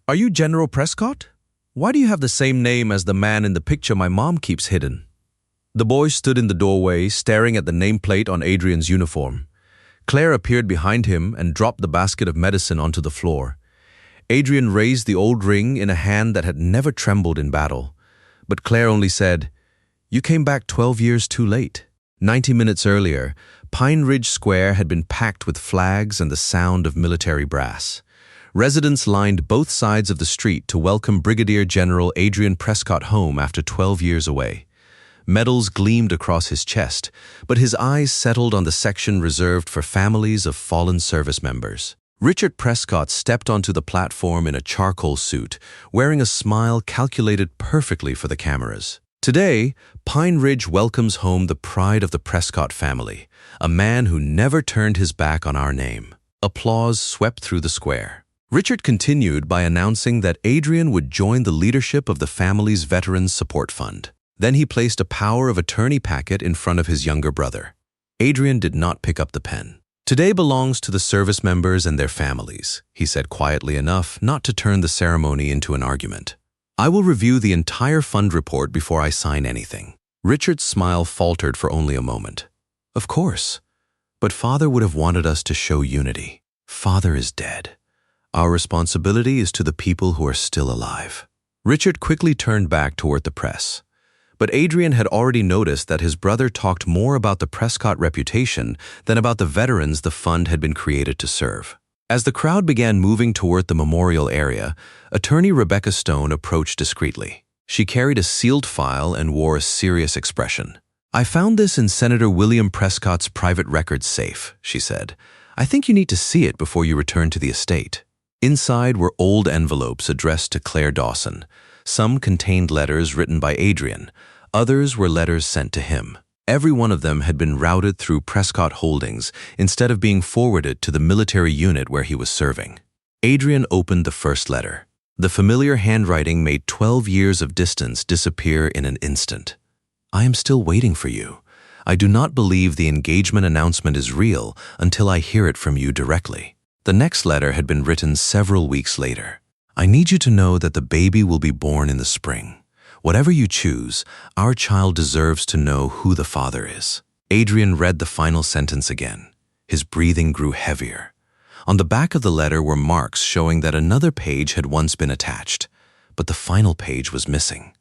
Are you General Prescott? Why do you have the same name as the man in the picture my mom keeps hidden?" The boy stood in the doorway, staring at the nameplate on Adrian's uniform. Claire appeared behind him and dropped the basket of medicine onto the floor. Adrian raised the old ring in a hand that had never trembled in battle. But Claire only said, "You came back 12 years too late." 90 minutes earlier, Pine Ridge Square had been packed with flags and the sound of military brass. Residents lined both sides of the street to welcome Brigadier General Adrian Prescott home after 12 years away. Medals gleamed across his chest, but his eyes settled on the section reserved for families of fallen service members. Richard Prescott stepped onto the platform in a charcoal suit, wearing a smile calculated perfectly for the cameras. Today, Pine Ridge welcomes home the pride of the Prescott family, a man who never turned his back on our name. Applause swept through the square. Richard continued by announcing that Adrian would join the leadership of the family's Veterans Support Fund. Then he placed a power of attorney packet in front of his younger brother. Adrian did not pick up the pen. "Today belongs to the service members and their families," he said quietly enough not to turn the ceremony into an argument. "I will review the entire fund report before I sign anything." Richard's smile faltered for only a moment. "Of course, but Father would have wanted us to show unity. Father is dead. Our responsibility is to the people who are still alive." Richard quickly turned back toward the press. But Adrian had already noticed that his brother talked more about the Prescott reputation than about the veterans the fund had been created to serve. As the crowd began moving toward the memorial area, attorney Rebecca Stone approached discreetly. She carried a sealed file and wore a serious expression. "I found this in Senator William Prescott's private records safe," she said. "I think you need to see it before you return to the estate." Inside were old envelopes addressed to Claire Dawson. Some contained letters written by Adrian. Others were letters sent to him. Every one of them had been routed through Prescott Holdings instead of being forwarded to the military unit where he was serving. Adrian opened the first letter. The familiar handwriting made 12 years of distance disappear in an instant. "I am still waiting for you. I do not believe the engagement announcement is real until I hear it from you directly." The next letter had been written several weeks later. "I need you to know that the baby will be born in the spring. Whatever you choose, our child deserves to know who the father is." Adrian read the final sentence again. His breathing grew heavier. On the back of the letter were marks showing that another page had once been attached, but the final page was missing.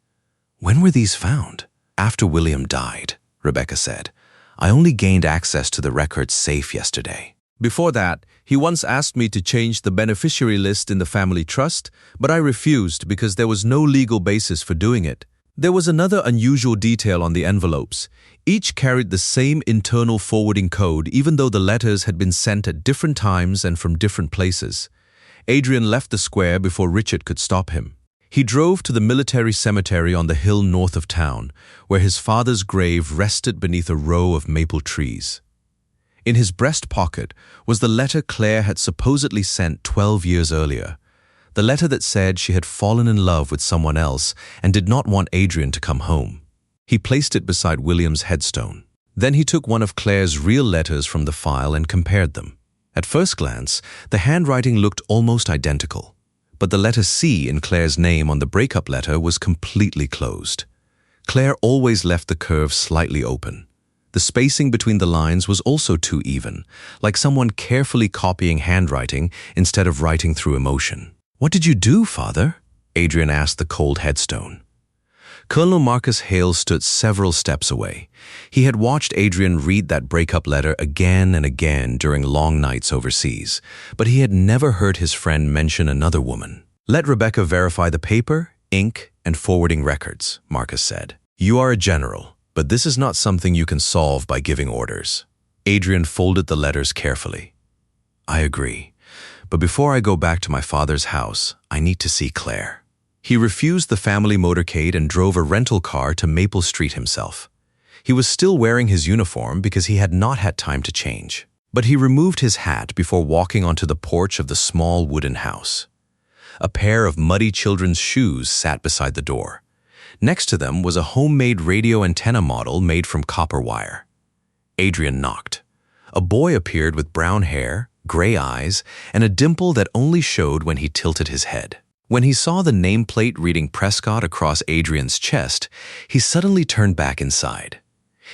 "When were these found?" "After William died," Rebecca said. "I only gained access to the records safe yesterday. Before that, he once asked me to change the beneficiary list in the family trust, but I refused because there was no legal basis for doing it. There was another unusual detail on the envelopes. Each carried the same internal forwarding code, even though the letters had been sent at different times and from different places." Adrian left the square before Richard could stop him. He drove to the military cemetery on the hill north of town, where his father's grave rested beneath a row of maple trees. In his breast pocket was the letter Claire had supposedly sent 12 years earlier, the letter that said she had fallen in love with someone else and did not want Adrian to come home. He placed it beside William's headstone. Then he took one of Claire's real letters from the file and compared them. At first glance, the handwriting looked almost identical, but the letter C in Claire's name on the breakup letter was completely closed. Claire always left the curve slightly open. The spacing between the lines was also too even, like someone carefully copying handwriting instead of writing through emotion. "What did you do, Father?" Adrian asked the cold headstone. Colonel Marcus Hale stood several steps away. He had watched Adrian read that breakup letter again and again during long nights overseas, but he had never heard his friend mention another woman. "Let Rebecca verify the paper, ink, and forwarding records," Marcus said. "You are a general, but this is not something you can solve by giving orders." Adrian folded the letters carefully. "I agree, but before I go back to my father's house, I need to see Claire." He refused the family motorcade and drove a rental car to Maple Street himself. He was still wearing his uniform because he had not had time to change, but he removed his hat before walking onto the porch of the small wooden house. A pair of muddy children's shoes sat beside the door. Next to them was a homemade radio antenna model made from copper wire. Adrian knocked. A boy appeared with brown hair, gray eyes, and a dimple that only showed when he tilted his head. When he saw the nameplate reading Prescott across Adrian's chest, he suddenly turned back inside.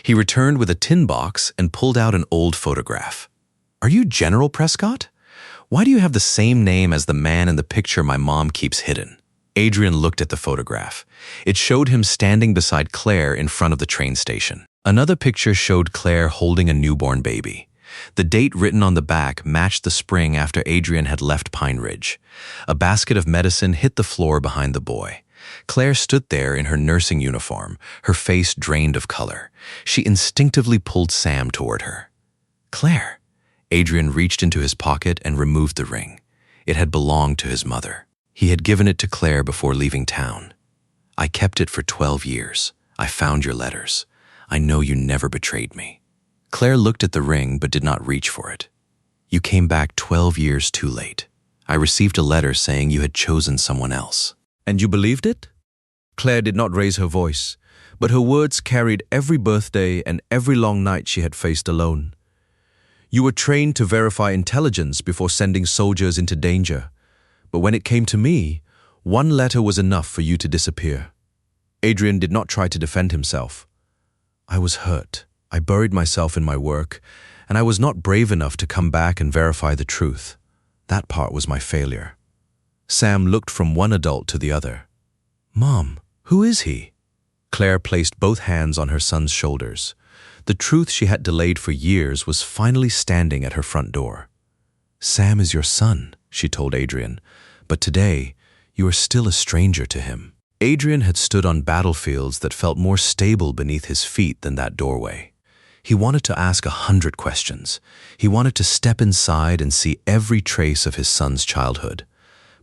He returned with a tin box and pulled out an old photograph. "Are you General Prescott? Why do you have the same name as the man in the picture my mom keeps hidden?" Adrian looked at the photograph. It showed him standing beside Claire in front of the train station. Another picture showed Claire holding a newborn baby. The date written on the back matched the spring after Adrian had left Pine Ridge. A basket of medicine hit the floor behind the boy. Claire stood there in her nursing uniform, her face drained of color. She instinctively pulled Sam toward her. "Claire." Adrian reached into his pocket and removed the ring. It had belonged to his mother. He had given it to Claire before leaving town. "I kept it for 12 years. I found your letters. I know you never betrayed me." Claire looked at the ring but did not reach for it. "You came back 12 years too late. I received a letter saying you had chosen someone else." "And you believed it?" Claire did not raise her voice, but her words carried every birthday and every long night she had faced alone. "You were trained to verify intelligence before sending soldiers into danger. But when it came to me, one letter was enough for you to disappear." Adrian did not try to defend himself. "I was hurt. I buried myself in my work, and I was not brave enough to come back and verify the truth. That part was my failure." Sam looked from one adult to the other. "Mom, who is he?" Claire placed both hands on her son's shoulders. The truth she had delayed for years was finally standing at her front door. "Sam is your son," she told Adrian, "but today you are still a stranger to him." Adrian had stood on battlefields that felt more stable beneath his feet than that doorway. He wanted to ask 100 questions. He wanted to step inside and see every trace of his son's childhood.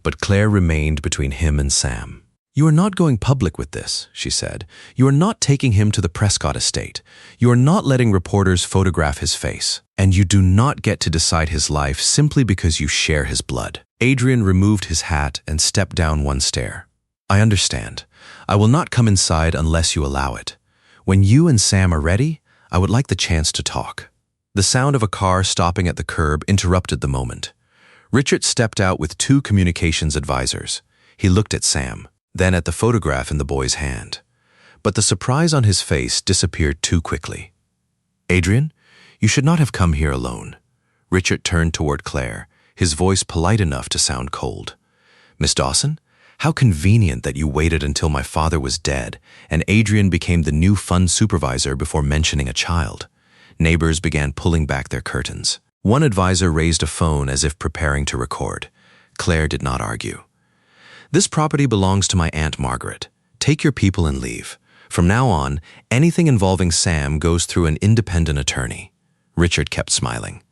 But Claire remained between him and Sam. "You are not going public with this," she said. "You are not taking him to the Prescott estate. You are not letting reporters photograph his face. And you do not get to decide his life simply because you share his blood." Adrian removed his hat and stepped down one stair. "I understand. I will not come inside unless you allow it. When you and Sam are ready, I would like the chance to talk." The sound of a car stopping at the curb interrupted the moment. Richard stepped out with 2 communications advisors. He looked at Sam, then at the photograph in the boy's hand. But the surprise on his face disappeared too quickly. "Adrian, you should not have come here alone." Richard turned toward Claire, his voice polite enough to sound cold. "Miss Dawson, how convenient that you waited until my father was dead and Adrian became the new fund supervisor before mentioning a child." Neighbors began pulling back their curtains. One advisor raised a phone as if preparing to record. Claire did not argue. "This property belongs to my Aunt Margaret. Take your people and leave. From now on, anything involving Sam goes through an independent attorney." Richard kept smiling.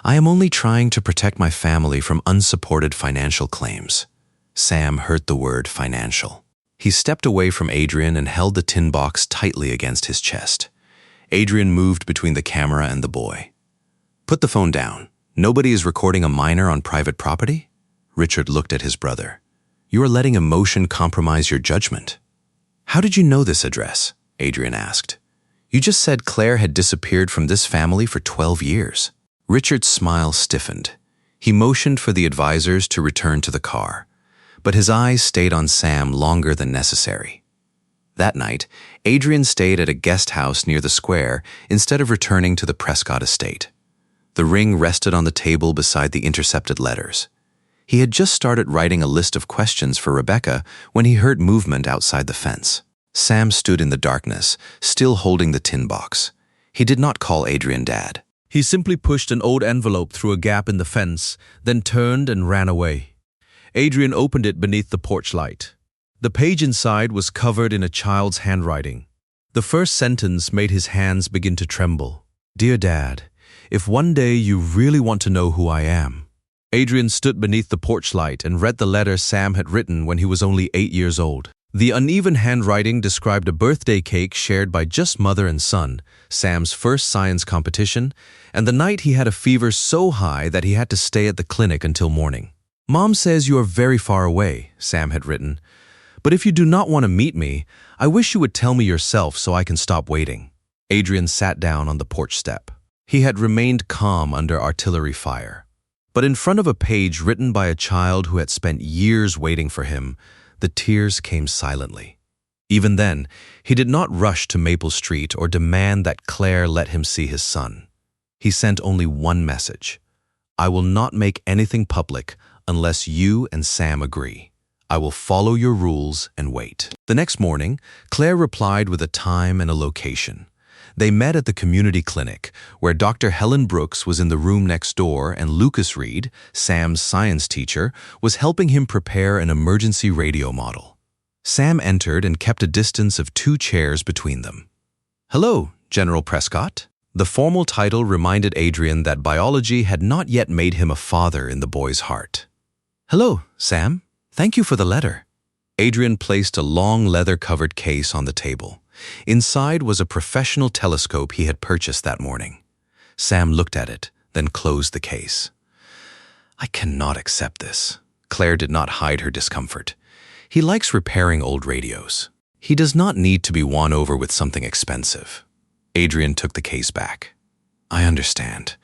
"I am only trying to protect my family from unsupported financial claims." Sam heard the word financial. He stepped away from Adrian and held the tin box tightly against his chest. Adrian moved between the camera and the boy. "Put the phone down. Nobody is recording a minor on private property?" Richard looked at his brother. "You are letting emotion compromise your judgment." "How did you know this address?" Adrian asked. "You just said Claire had disappeared from this family for 12 years. Richard's smile stiffened. He motioned for the advisors to return to the car, but his eyes stayed on Sam longer than necessary. That night, Adrian stayed at a guest house near the square instead of returning to the Prescott estate. The ring rested on the table beside the intercepted letters. He had just started writing a list of questions for Rebecca when he heard movement outside the fence. Sam stood in the darkness, still holding the tin box. He did not call Adrian Dad. He simply pushed an old envelope through a gap in the fence, then turned and ran away. Adrian opened it beneath the porch light. The page inside was covered in a child's handwriting. The first sentence made his hands begin to tremble. "Dear Dad, if one day you really want to know who I am." Adrian stood beneath the porch light and read the letter Sam had written when he was only 8 years old. The uneven handwriting described a birthday cake shared by just mother and son, Sam's first science competition, and the night he had a fever so high that he had to stay at the clinic until morning. "Mom says you are very far away," Sam had written. "But if you do not want to meet me, I wish you would tell me yourself so I can stop waiting." Adrian sat down on the porch step. He had remained calm under artillery fire. But in front of a page written by a child who had spent years waiting for him, the tears came silently. Even then, he did not rush to Maple Street or demand that Claire let him see his son. He sent only one message: "I will not make anything public unless you and Sam agree. I will follow your rules and wait." The next morning, Claire replied with a time and a location. They met at the community clinic, where Dr. Helen Brooks was in the room next door and Lucas Reed, Sam's science teacher, was helping him prepare an emergency radio model. Sam entered and kept a distance of 2 chairs between them. "Hello, General Prescott." The formal title reminded Adrian that biology had not yet made him a father in the boy's heart. "Hello, Sam. Thank you for the letter." Adrian placed a long leather-covered case on the table. Inside was a professional telescope he had purchased that morning. Sam looked at it, then closed the case. "I cannot accept this." Claire did not hide her discomfort. "He likes repairing old radios. He does not need to be won over with something expensive." Adrian took the case back. "I understand.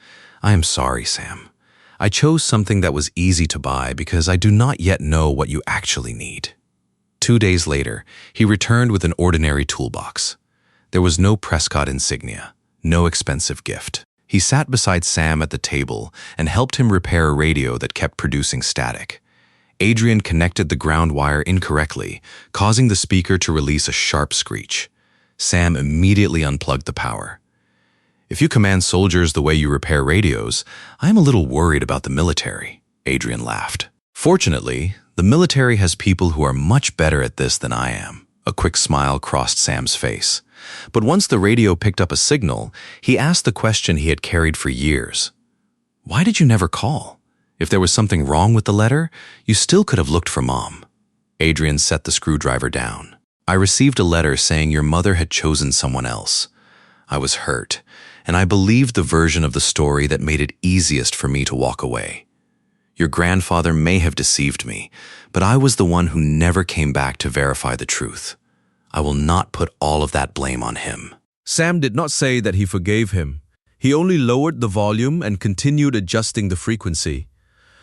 I am sorry, Sam. I chose something that was easy to buy because I do not yet know what you actually need." 2 days later, he returned with an ordinary toolbox. There was no Prescott insignia, no expensive gift. He sat beside Sam at the table and helped him repair a radio that kept producing static. Adrian connected the ground wire incorrectly, causing the speaker to release a sharp screech. Sam immediately unplugged the power. "If you command soldiers the way you repair radios, I am a little worried about the military," Adrian laughed. "Fortunately, the military has people who are much better at this than I am." A quick smile crossed Sam's face. But once the radio picked up a signal, he asked the question he had carried for years. "Why did you never call? If there was something wrong with the letter, you still could have looked for Mom." Adrian set the screwdriver down. "I received a letter saying your mother had chosen someone else. I was hurt, and I believed the version of the story that made it easiest for me to walk away. Your grandfather may have deceived me, but I was the one who never came back to verify the truth. I will not put all of that blame on him." Sam did not say that he forgave him. He only lowered the volume and continued adjusting the frequency.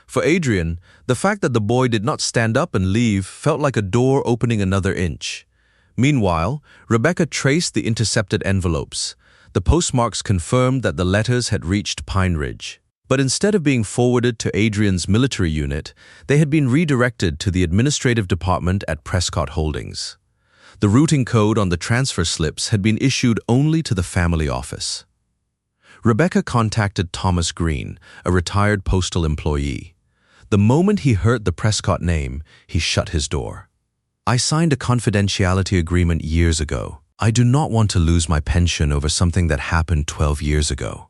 For Adrian, the fact that the boy did not stand up and leave felt like a door opening another inch. Meanwhile, Rebecca traced the intercepted envelopes. The postmarks confirmed that the letters had reached Pine Ridge. But instead of being forwarded to Adrian's military unit, they had been redirected to the administrative department at Prescott Holdings. The routing code on the transfer slips had been issued only to the family office. Rebecca contacted Thomas Green, a retired postal employee. The moment he heard the Prescott name, he shut his door. "I signed a confidentiality agreement years ago. I do not want to lose my pension over something that happened 12 years ago."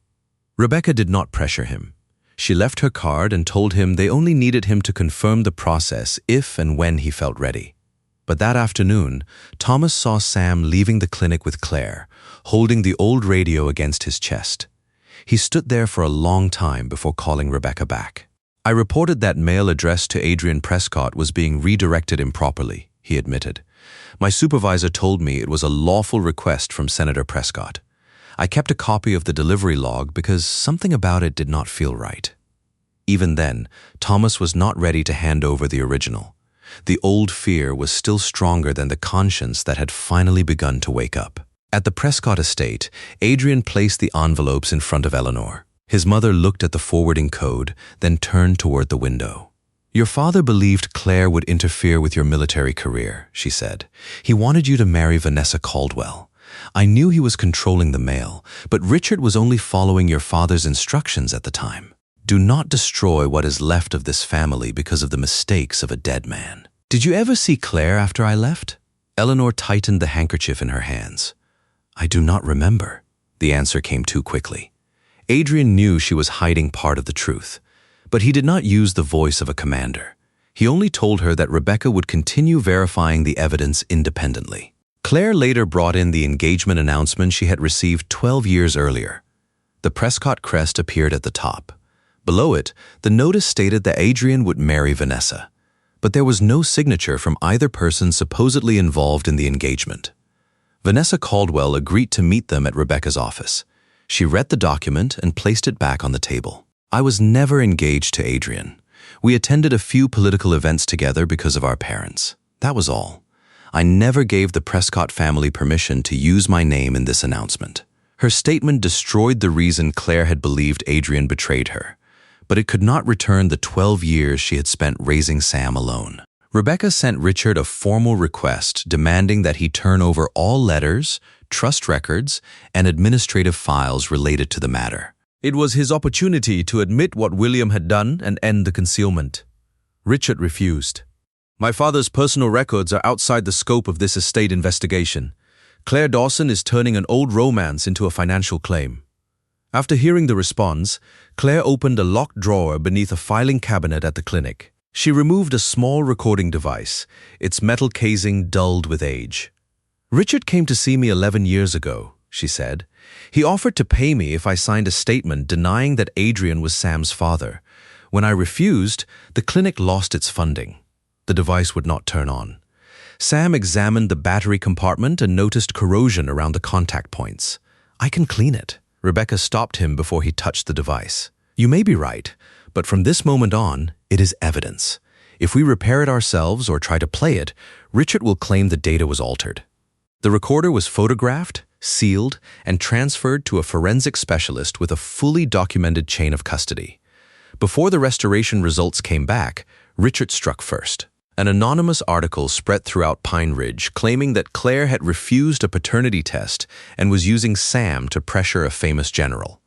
Rebecca did not pressure him. She left her card and told him they only needed him to confirm the process if and when he felt ready. But that afternoon, Thomas saw Sam leaving the clinic with Claire, holding the old radio against his chest. He stood there for a long time before calling Rebecca back. "I reported that mail addressed to Adrian Prescott was being redirected improperly," he admitted. "My supervisor told me it was a lawful request from Senator Prescott. I kept a copy of the delivery log because something about it did not feel right." Even then, Thomas was not ready to hand over the original. The old fear was still stronger than the conscience that had finally begun to wake up. At the Prescott estate, Adrian placed the envelopes in front of Eleanor. His mother looked at the forwarding code, then turned toward the window. "Your father believed Claire would interfere with your military career," she said. "He wanted you to marry Vanessa Caldwell. I knew he was controlling the mail, but Richard was only following your father's instructions at the time. Do not destroy what is left of this family because of the mistakes of a dead man." "Did you ever see Claire after I left?" Eleanor tightened the handkerchief in her hands. "I do not remember." The answer came too quickly. Adrian knew she was hiding part of the truth, but he did not use the voice of a commander. He only told her that Rebecca would continue verifying the evidence independently. Claire later brought in the engagement announcement she had received 12 years earlier. The Prescott crest appeared at the top. Below it, the notice stated that Adrian would marry Vanessa, but there was no signature from either person supposedly involved in the engagement. Vanessa Caldwell agreed to meet them at Rebecca's office. She read the document and placed it back on the table. I was never engaged to Adrian. We attended a few political events together because of our parents. That was all. I never gave the Prescott family permission to use my name in this announcement. Her statement destroyed the reason Claire had believed Adrian betrayed her, but it could not return the 12 years she had spent raising Sam alone. Rebecca sent Richard a formal request demanding that he turn over all letters, trust records, and administrative files related to the matter. It was his opportunity to admit what William had done and end the concealment. Richard refused. My father's personal records are outside the scope of this estate investigation. Claire Dawson is turning an old romance into a financial claim. After hearing the response, Claire opened a locked drawer beneath a filing cabinet at the clinic. She removed a small recording device, its metal casing dulled with age. Richard came to see me 11 years ago, she said. He offered to pay me if I signed a statement denying that Adrian was Sam's father. When I refused, the clinic lost its funding. The device would not turn on. Sam examined the battery compartment and noticed corrosion around the contact points. I can clean it. Rebecca stopped him before he touched the device. You may be right, but from this moment on, it is evidence. If we repair it ourselves or try to play it, Richard will claim the data was altered. The recorder was photographed, sealed, and transferred to a forensic specialist with a fully documented chain of custody. Before the restoration results came back, Richard struck first. An anonymous article spread throughout Pine Ridge claiming that Claire had refused a paternity test and was using Sam to pressure a famous general.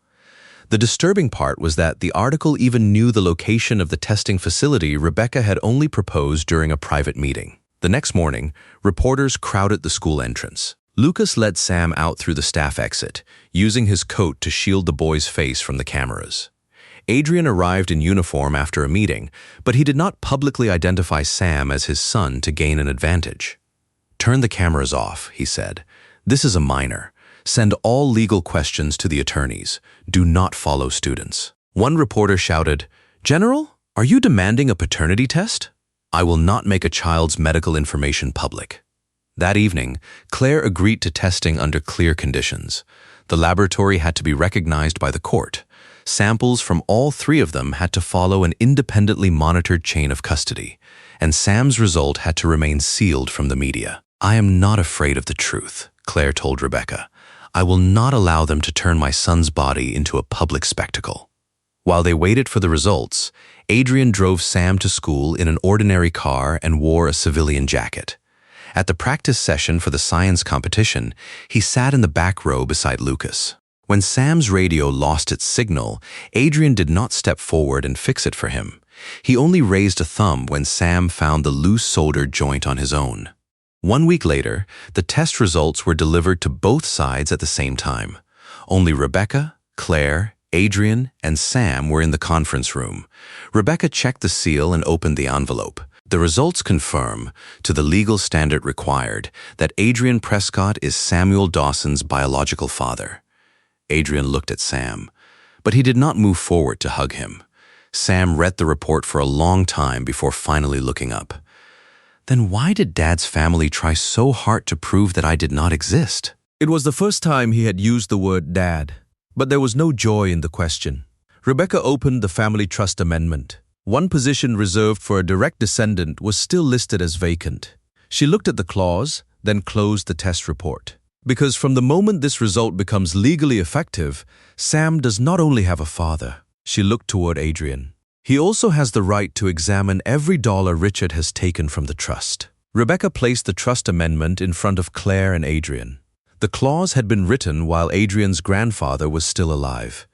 The disturbing part was that the article even knew the location of the testing facility Rebecca had only proposed during a private meeting. The next morning, reporters crowded the school entrance. Lucas led Sam out through the staff exit, using his coat to shield the boy's face from the cameras. Adrian arrived in uniform after a meeting, but he did not publicly identify Sam as his son to gain an advantage. Turn the cameras off, he said. This is a minor. Send all legal questions to the attorneys. Do not follow students. One reporter shouted, General, are you demanding a paternity test? I will not make a child's medical information public. That evening, Claire agreed to testing under clear conditions. The laboratory had to be recognized by the court. Samples from all three of them had to follow an independently monitored chain of custody, and Sam's result had to remain sealed from the media. I am not afraid of the truth, Claire told Rebecca. I will not allow them to turn my son's body into a public spectacle. While they waited for the results, Adrian drove Sam to school in an ordinary car and wore a civilian jacket. At the practice session for the science competition, he sat in the back row beside Lucas. When Sam's radio lost its signal, Adrian did not step forward and fix it for him. He only raised a thumb when Sam found the loose soldered joint on his own. 1 week later, the test results were delivered to both sides at the same time. Only Rebecca, Claire, Adrian, and Sam were in the conference room. Rebecca checked the seal and opened the envelope. The results confirm, to the legal standard required, that Adrian Prescott is Samuel Dawson's biological father. Adrian looked at Sam, but he did not move forward to hug him. Sam read the report for a long time before finally looking up. Then why did Dad's family try so hard to prove that I did not exist? It was the first time he had used the word Dad, but there was no joy in the question. Rebecca opened the family trust amendment. One position reserved for a direct descendant was still listed as vacant. She looked at the clause, then closed the test report. Because from the moment this result becomes legally effective, Sam does not only have a father. She looked toward Adrian. He also has the right to examine every dollar Richard has taken from the trust. Rebecca placed the trust amendment in front of Claire and Adrian. The clause had been written while Adrian's grandfather was still alive.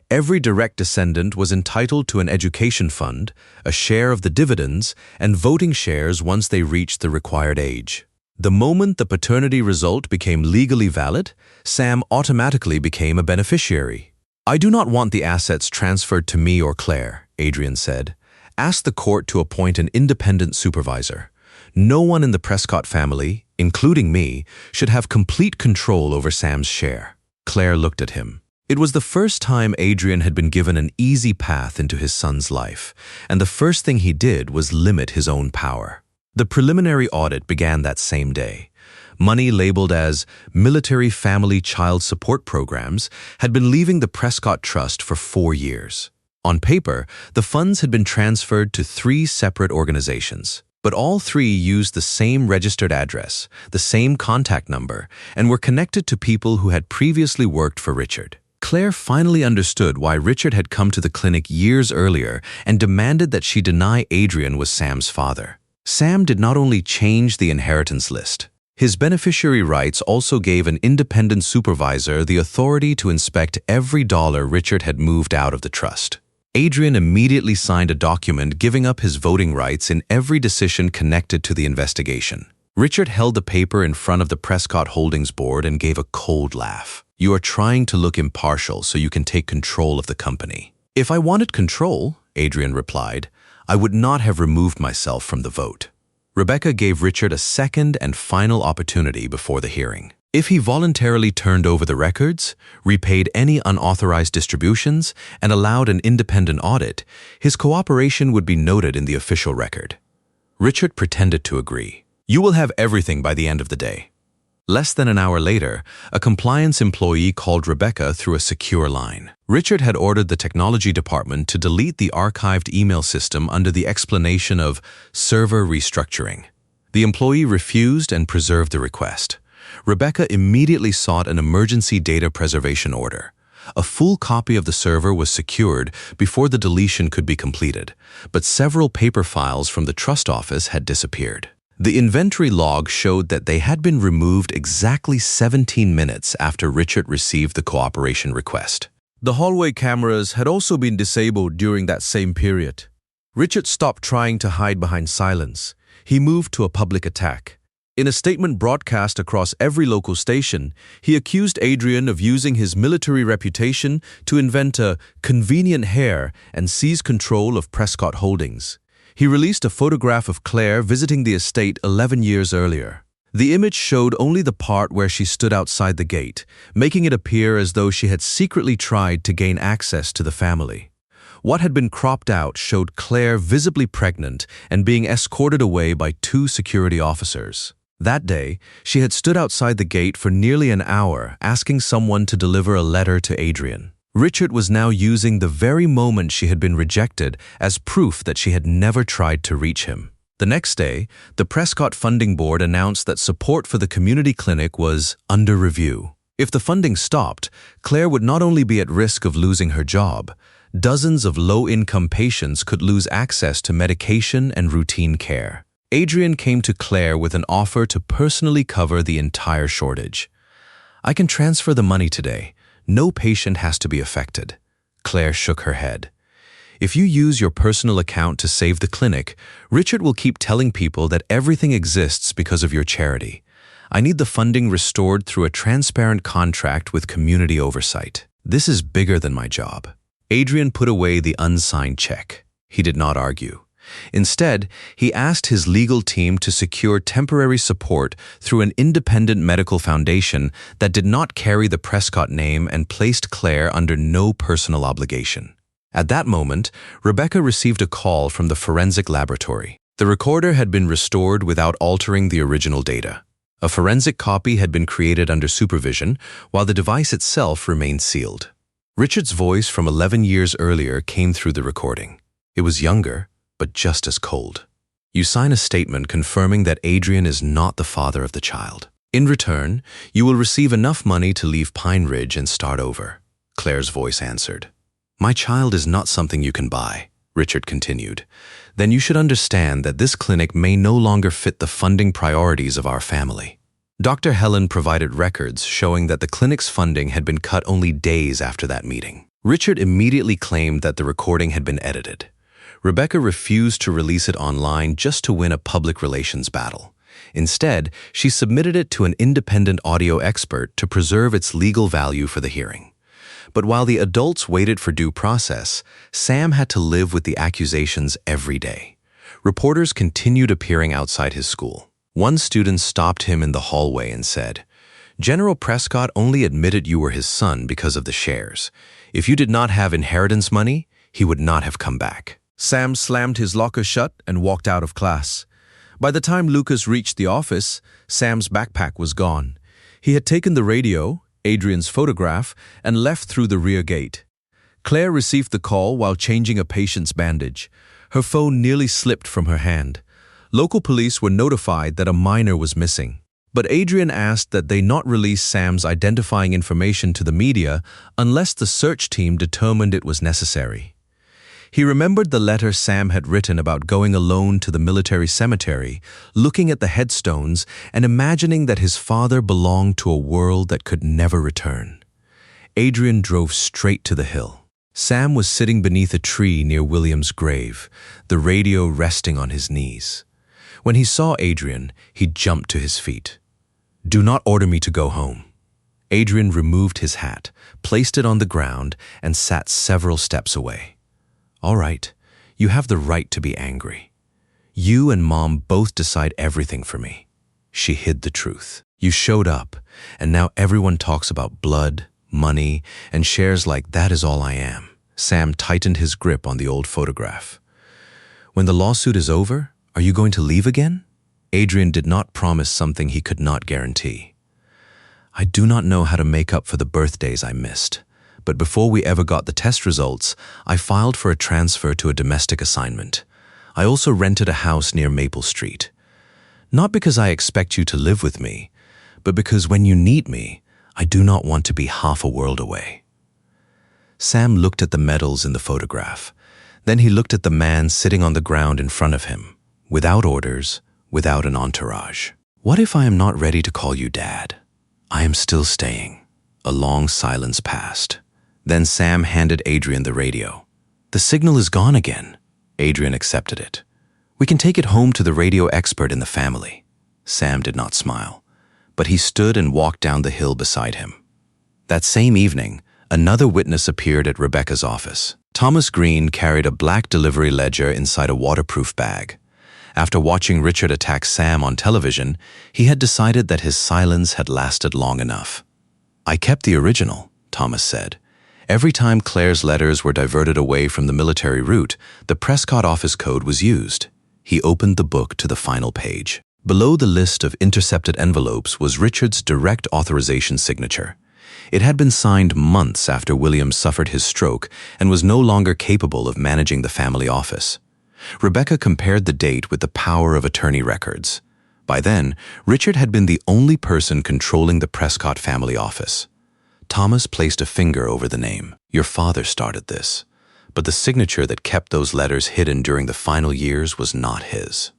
Every direct descendant was entitled to an education fund, a share of the dividends, and voting shares once they reached the required age. The moment the paternity result became legally valid, Sam automatically became a beneficiary. I do not want the assets transferred to me or Claire, Adrian said. Ask the court to appoint an independent supervisor. No one in the Prescott family, including me, should have complete control over Sam's share. Claire looked at him. It was the first time Adrian had been given an easy path into his son's life, and the first thing he did was limit his own power. The preliminary audit began that same day. Money labeled as Military Family Child Support Programs had been leaving the Prescott Trust for 4 years. On paper, the funds had been transferred to 3 separate organizations, but all 3 used the same registered address, the same contact number, and were connected to people who had previously worked for Richard. Claire finally understood why Richard had come to the clinic years earlier and demanded that she deny Adrian was Sam's father. Sam did not only change the inheritance list. His beneficiary rights also gave an independent supervisor the authority to inspect every dollar Richard had moved out of the trust. Adrian immediately signed a document giving up his voting rights in every decision connected to the investigation. Richard held the paper in front of the Prescott Holdings board and gave a cold laugh. "You are trying to look impartial so you can take control of the company." "If I wanted control," Adrian replied, "I would not have removed myself from the vote." Rebecca gave Richard a second and final opportunity before the hearing. If he voluntarily turned over the records, repaid any unauthorized distributions, and allowed an independent audit, his cooperation would be noted in the official record. Richard pretended to agree. "You will have everything by the end of the day." Less than an hour later, a compliance employee called Rebecca through a secure line. Richard had ordered the technology department to delete the archived email system under the explanation of server restructuring. The employee refused and preserved the request. Rebecca immediately sought an emergency data preservation order. A full copy of the server was secured before the deletion could be completed, but several paper files from the trust office had disappeared. The inventory log showed that they had been removed exactly 17 minutes after Richard received the cooperation request. The hallway cameras had also been disabled during that same period. Richard stopped trying to hide behind silence. He moved to a public attack. In a statement broadcast across every local station, he accused Adrian of using his military reputation to invent a convenient heir and seize control of Prescott Holdings. He released a photograph of Claire visiting the estate 11 years earlier. The image showed only the part where she stood outside the gate, making it appear as though she had secretly tried to gain access to the family. What had been cropped out showed Claire visibly pregnant and being escorted away by 2 security officers. That day, she had stood outside the gate for nearly an hour, asking someone to deliver a letter to Adrian. Richard was now using the very moment she had been rejected as proof that she had never tried to reach him. The next day, the Prescott Funding Board announced that support for the community clinic was under review. If the funding stopped, Claire would not only be at risk of losing her job, dozens of low-income patients could lose access to medication and routine care. Adrian came to Claire with an offer to personally cover the entire shortage. "I can transfer the money today. No patient has to be affected." Claire shook her head. "If you use your personal account to save the clinic, Richard will keep telling people that everything exists because of your charity. I need the funding restored through a transparent contract with community oversight. This is bigger than my job." Adrian put away the unsigned check. He did not argue. Instead, he asked his legal team to secure temporary support through an independent medical foundation that did not carry the Prescott name and placed Claire under no personal obligation. At that moment, Rebecca received a call from the forensic laboratory. The recorder had been restored without altering the original data. A forensic copy had been created under supervision, while the device itself remained sealed. Richard's voice from 11 years earlier came through the recording. It was younger, but just as cold. "You sign a statement confirming that Adrian is not the father of the child. In return, you will receive enough money to leave Pine Ridge and start over," Claire's voice answered. "My child is not something you can buy," Richard continued. "Then you should understand that this clinic may no longer fit the funding priorities of our family." Dr. Helen provided records showing that the clinic's funding had been cut only days after that meeting. Richard immediately claimed that the recording had been edited. Rebecca refused to release it online just to win a public relations battle. Instead, she submitted it to an independent audio expert to preserve its legal value for the hearing. But while the adults waited for due process, Sam had to live with the accusations every day. Reporters continued appearing outside his school. One student stopped him in the hallway and said, "General Prescott only admitted you were his son because of the shares. If you did not have inheritance money, he would not have come back." Sam slammed his locker shut and walked out of class. By the time Lucas reached the office, Sam's backpack was gone. He had taken the radio, Adrian's photograph, and left through the rear gate. Claire received the call while changing a patient's bandage. Her phone nearly slipped from her hand. Local police were notified that a minor was missing. But Adrian asked that they not release Sam's identifying information to the media unless the search team determined it was necessary. He remembered the letter Sam had written about going alone to the military cemetery, looking at the headstones and imagining that his father belonged to a world that could never return. Adrian drove straight to the hill. Sam was sitting beneath a tree near William's grave, the radio resting on his knees. When he saw Adrian, he jumped to his feet. "Do not order me to go home." Adrian removed his hat, placed it on the ground, and sat several steps away. "All right, you have the right to be angry. You and Mom both decide everything for me." She hid the truth. "You showed up, and now everyone talks about blood, money, and shares like that is all I am." Sam tightened his grip on the old photograph. "When the lawsuit is over, are you going to leave again?" Adrian did not promise something he could not guarantee. "I do not know how to make up for the birthdays I missed, but before we ever got the test results, I filed for a transfer to a domestic assignment. I also rented a house near Maple Street. Not because I expect you to live with me, but because when you need me, I do not want to be half a world away." Sam looked at the medals in the photograph. Then he looked at the man sitting on the ground in front of him, without orders, without an entourage. "What if I am not ready to call you Dad? I am still staying." A long silence passed. Then Sam handed Adrian the radio. "The signal is gone again." Adrian accepted it. "We can take it home to the radio expert in the family." Sam did not smile, but he stood and walked down the hill beside him. That same evening, another witness appeared at Rebecca's office. Thomas Green carried a black delivery ledger inside a waterproof bag. After watching Richard attack Sam on television, he had decided that his silence had lasted long enough. "I kept the original," Thomas said. "Every time Claire's letters were diverted away from the military route, the Prescott office code was used." He opened the book to the final page. Below the list of intercepted envelopes was Richard's direct authorization signature. It had been signed months after William suffered his stroke and was no longer capable of managing the family office. Rebecca compared the date with the power of attorney records. By then, Richard had been the only person controlling the Prescott family office. Thomas placed a finger over the name. "Your father started this, but the signature that kept those letters hidden during the final years was not his."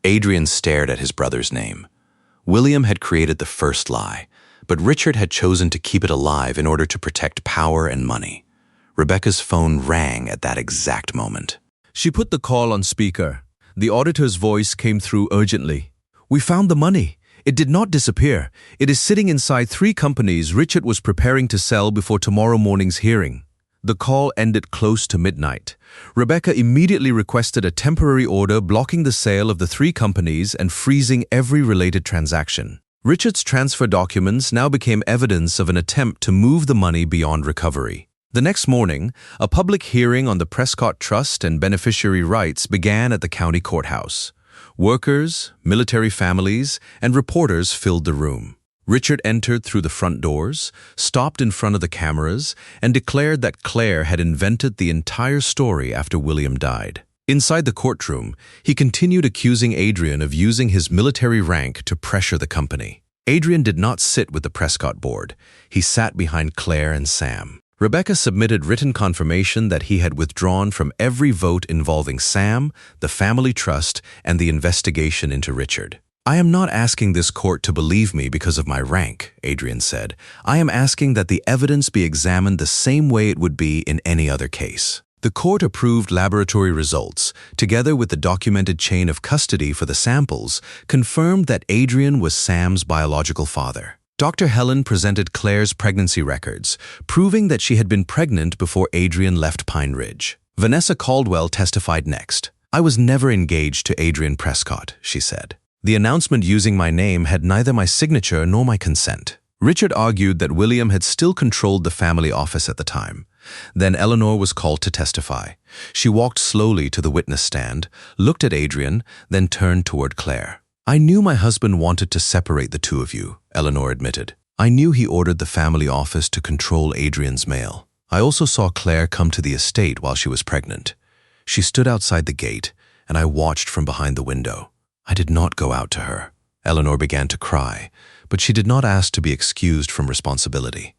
Adrian stared at his brother's name. William had created the first lie, but Richard had chosen to keep it alive in order to protect power and money. Rebecca's phone rang at that exact moment. She put the call on speaker. The auditor's voice came through urgently. "We found the money. It did not disappear. It is sitting inside 3 companies Richard was preparing to sell before tomorrow morning's hearing." The call ended close to midnight. Rebecca immediately requested a temporary order blocking the sale of the 3 companies and freezing every related transaction. Richard's transfer documents now became evidence of an attempt to move the money beyond recovery. The next morning, a public hearing on the Prescott Trust and beneficiary rights began at the county courthouse. Workers, military families, and reporters filled the room. Richard entered through the front doors, stopped in front of the cameras, and declared that Claire had invented the entire story after William died. Inside the courtroom, he continued accusing Adrian of using his military rank to pressure the company. Adrian did not sit with the Prescott board. He sat behind Claire and Sam. Rebecca submitted written confirmation that he had withdrawn from every vote involving Sam, the family trust, and the investigation into Richard. "I am not asking this court to believe me because of my rank," Adrian said. "I am asking that the evidence be examined the same way it would be in any other case." The court approved laboratory results, together with the documented chain of custody for the samples, confirmed that Adrian was Sam's biological father. Dr. Helen presented Claire's pregnancy records, proving that she had been pregnant before Adrian left Pine Ridge. Vanessa Caldwell testified next. "I was never engaged to Adrian Prescott," she said. "The announcement using my name had neither my signature nor my consent." Richard argued that William had still controlled the family office at the time. Then Eleanor was called to testify. She walked slowly to the witness stand, looked at Adrian, then turned toward Claire. "I knew my husband wanted to separate the 2 of you," Eleanor admitted. "I knew he ordered the family office to control Adrian's mail. I also saw Claire come to the estate while she was pregnant. She stood outside the gate, and I watched from behind the window. I did not go out to her. Eleanor began to cry, but she did not ask to be excused from responsibility.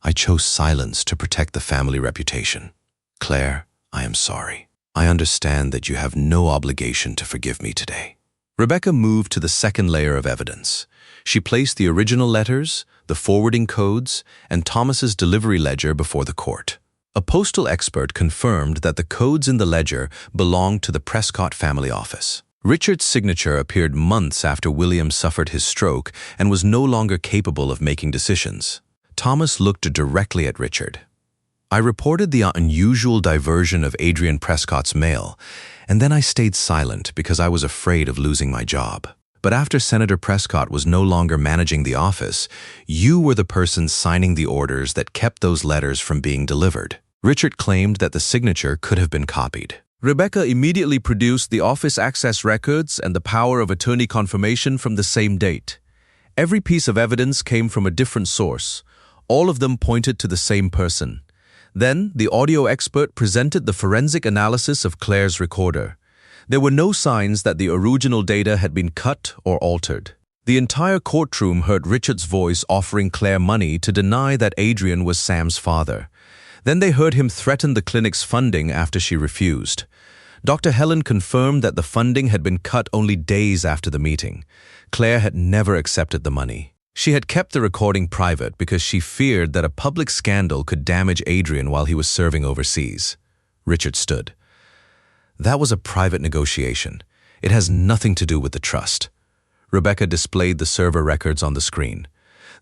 I chose silence to protect the family reputation. Claire, I am sorry. I understand that you have no obligation to forgive me today. Rebecca moved to the second layer of evidence. She placed the original letters, the forwarding codes, and Thomas's delivery ledger before the court. A postal expert confirmed that the codes in the ledger belonged to the Prescott family office. Richard's signature appeared months after William suffered his stroke and was no longer capable of making decisions. Thomas looked directly at Richard. I reported the unusual diversion of Adrian Prescott's mail, and then I stayed silent because I was afraid of losing my job. But after Senator Prescott was no longer managing the office, you were the person signing the orders that kept those letters from being delivered. Richard claimed that the signature could have been copied. Rebecca immediately produced the office access records and the power of attorney confirmation from the same date. Every piece of evidence came from a different source. All of them pointed to the same person. Then, the audio expert presented the forensic analysis of Claire's recorder. There were no signs that the original data had been cut or altered. The entire courtroom heard Richard's voice offering Claire money to deny that Adrian was Sam's father. Then they heard him threaten the clinic's funding after she refused. Dr. Helen confirmed that the funding had been cut only days after the meeting. Claire had never accepted the money. She had kept the recording private because she feared that a public scandal could damage Adrian while he was serving overseas. Richard stood. That was a private negotiation. It has nothing to do with the trust. Rebecca displayed the server records on the screen.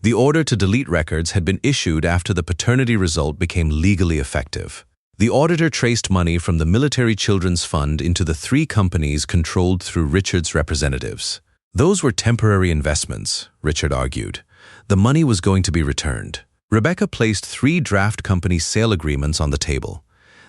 The order to delete records had been issued after the paternity result became legally effective. The auditor traced money from the Military Children's Fund into the 3 companies controlled through Richard's representatives. Those were temporary investments, Richard argued. The money was going to be returned. Rebecca placed 3 draft company sale agreements on the table.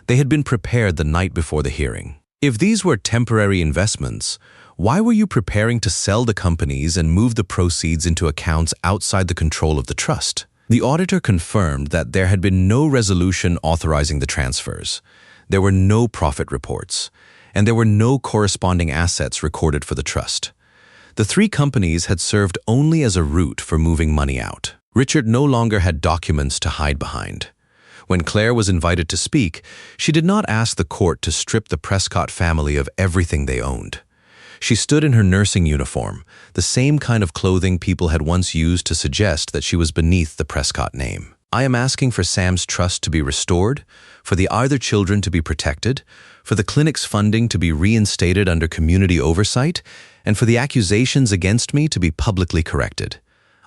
They had been prepared the night before the hearing. If these were temporary investments, why were you preparing to sell the companies and move the proceeds into accounts outside the control of the trust? The auditor confirmed that there had been no resolution authorizing the transfers. There were no profit reports, and there were no corresponding assets recorded for the trust. The 3 companies had served only as a route for moving money out. Richard no longer had documents to hide behind. When Claire was invited to speak, she did not ask the court to strip the Prescott family of everything they owned. She stood in her nursing uniform, the same kind of clothing people had once used to suggest that she was beneath the Prescott name. I am asking for Sam's trust to be restored, for the other children to be protected, for the clinic's funding to be reinstated under community oversight, and for the accusations against me to be publicly corrected.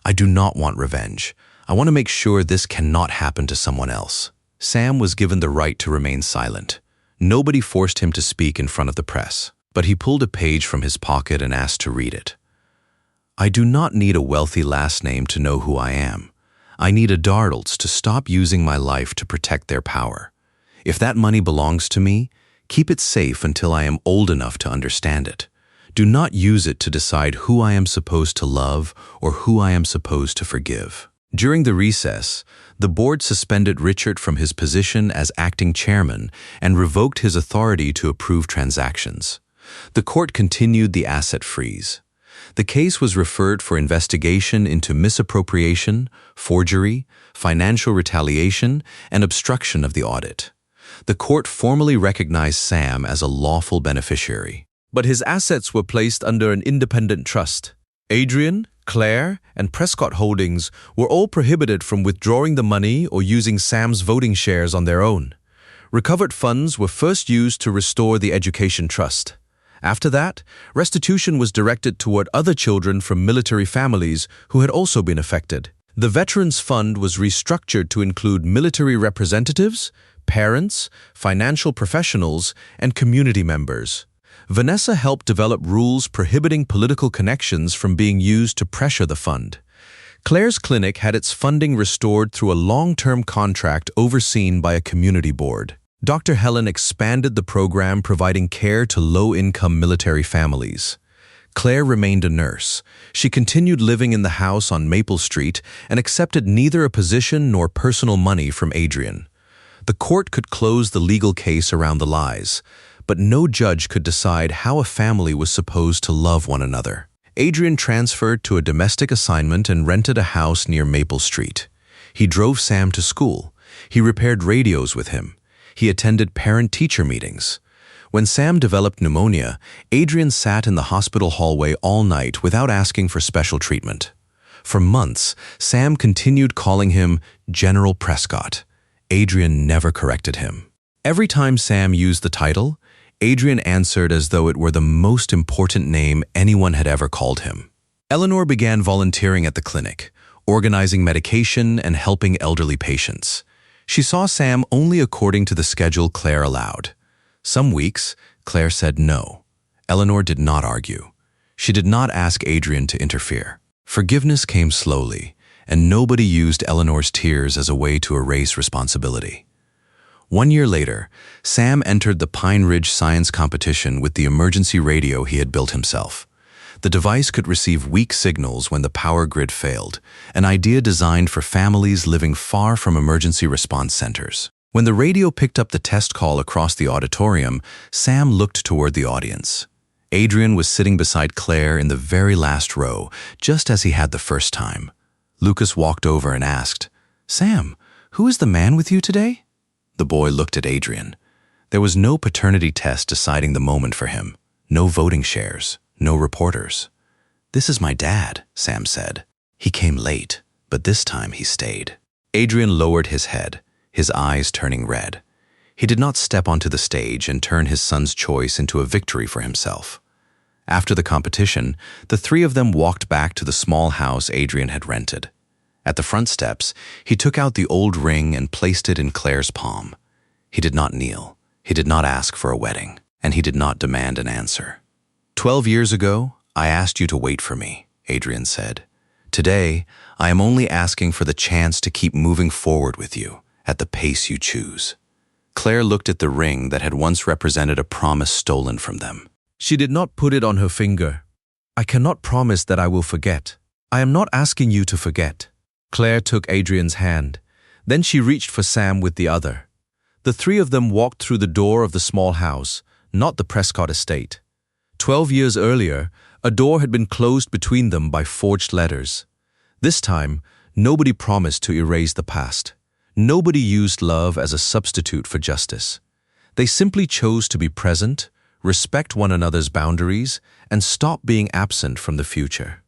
I do not want revenge. I want to make sure this cannot happen to someone else. Sam was given the right to remain silent. Nobody forced him to speak in front of the press, but he pulled a page from his pocket and asked to read it. I do not need a wealthy last name to know who I am. I need adults to stop using my life to protect their power. If that money belongs to me, keep it safe until I am old enough to understand it. Do not use it to decide who I am supposed to love or who I am supposed to forgive. During the recess, the board suspended Richard from his position as acting chairman and revoked his authority to approve transactions. The court continued the asset freeze. The case was referred for investigation into misappropriation, forgery, financial retaliation, and obstruction of the audit. The court formally recognized Sam as a lawful beneficiary, but his assets were placed under an independent trust. Adrian, Claire, and Prescott Holdings were all prohibited from withdrawing the money or using Sam's voting shares on their own. Recovered funds were first used to restore the education trust. After that, restitution was directed toward other children from military families who had also been affected. The Veterans Fund was restructured to include military representatives, parents, financial professionals, and community members. Vanessa helped develop rules prohibiting political connections from being used to pressure the fund. Claire's clinic had its funding restored through a long-term contract overseen by a community board. Dr. Helen expanded the program providing care to low-income military families. Claire remained a nurse. She continued living in the house on Maple Street and accepted neither a position nor personal money from Adrian. The court could close the legal case around the lies, but no judge could decide how a family was supposed to love one another. Adrian transferred to a domestic assignment and rented a house near Maple Street. He drove Sam to school. He repaired radios with him. He attended parent-teacher meetings. When Sam developed pneumonia, Adrian sat in the hospital hallway all night without asking for special treatment. For months, Sam continued calling him General Prescott. Adrian never corrected him. Every time Sam used the title, Adrian answered as though it were the most important name anyone had ever called him. Eleanor began volunteering at the clinic, organizing medication and helping elderly patients. She saw Sam only according to the schedule Claire allowed. Some weeks, Claire said no. Eleanor did not argue. She did not ask Adrian to interfere. Forgiveness came slowly, and nobody used Eleanor's tears as a way to erase responsibility. 1 year later, Sam entered the Pine Ridge Science Competition with the emergency radio he had built himself. The device could receive weak signals when the power grid failed, an idea designed for families living far from emergency response centers. When the radio picked up the test call across the auditorium, Sam looked toward the audience. Adrian was sitting beside Claire in the very last row, just as he had the first time. Lucas walked over and asked, "Sam, who is the man with you today?" The boy looked at Adrian. There was no paternity test deciding the moment for him, no voting shares, no reporters. "This is my dad," Sam said. "He came late, but this time he stayed." Adrian lowered his head, his eyes turning red. He did not step onto the stage and turn his son's choice into a victory for himself. After the competition, the three of them walked back to the small house Adrian had rented. At the front steps, he took out the old ring and placed it in Claire's palm. He did not kneel, he did not ask for a wedding, and he did not demand an answer. 12 years ago, I asked you to wait for me, Adrian said. Today, I am only asking for the chance to keep moving forward with you at the pace you choose. Claire looked at the ring that had once represented a promise stolen from them. She did not put it on her finger. I cannot promise that I will forget. I am not asking you to forget. Claire took Adrian's hand. Then she reached for Sam with the other. The three of them walked through the door of the small house, not the Prescott estate. 12 years earlier, a door had been closed between them by forged letters. This time, nobody promised to erase the past. Nobody used love as a substitute for justice. They simply chose to be present, respect one another's boundaries, and stop being absent from the future.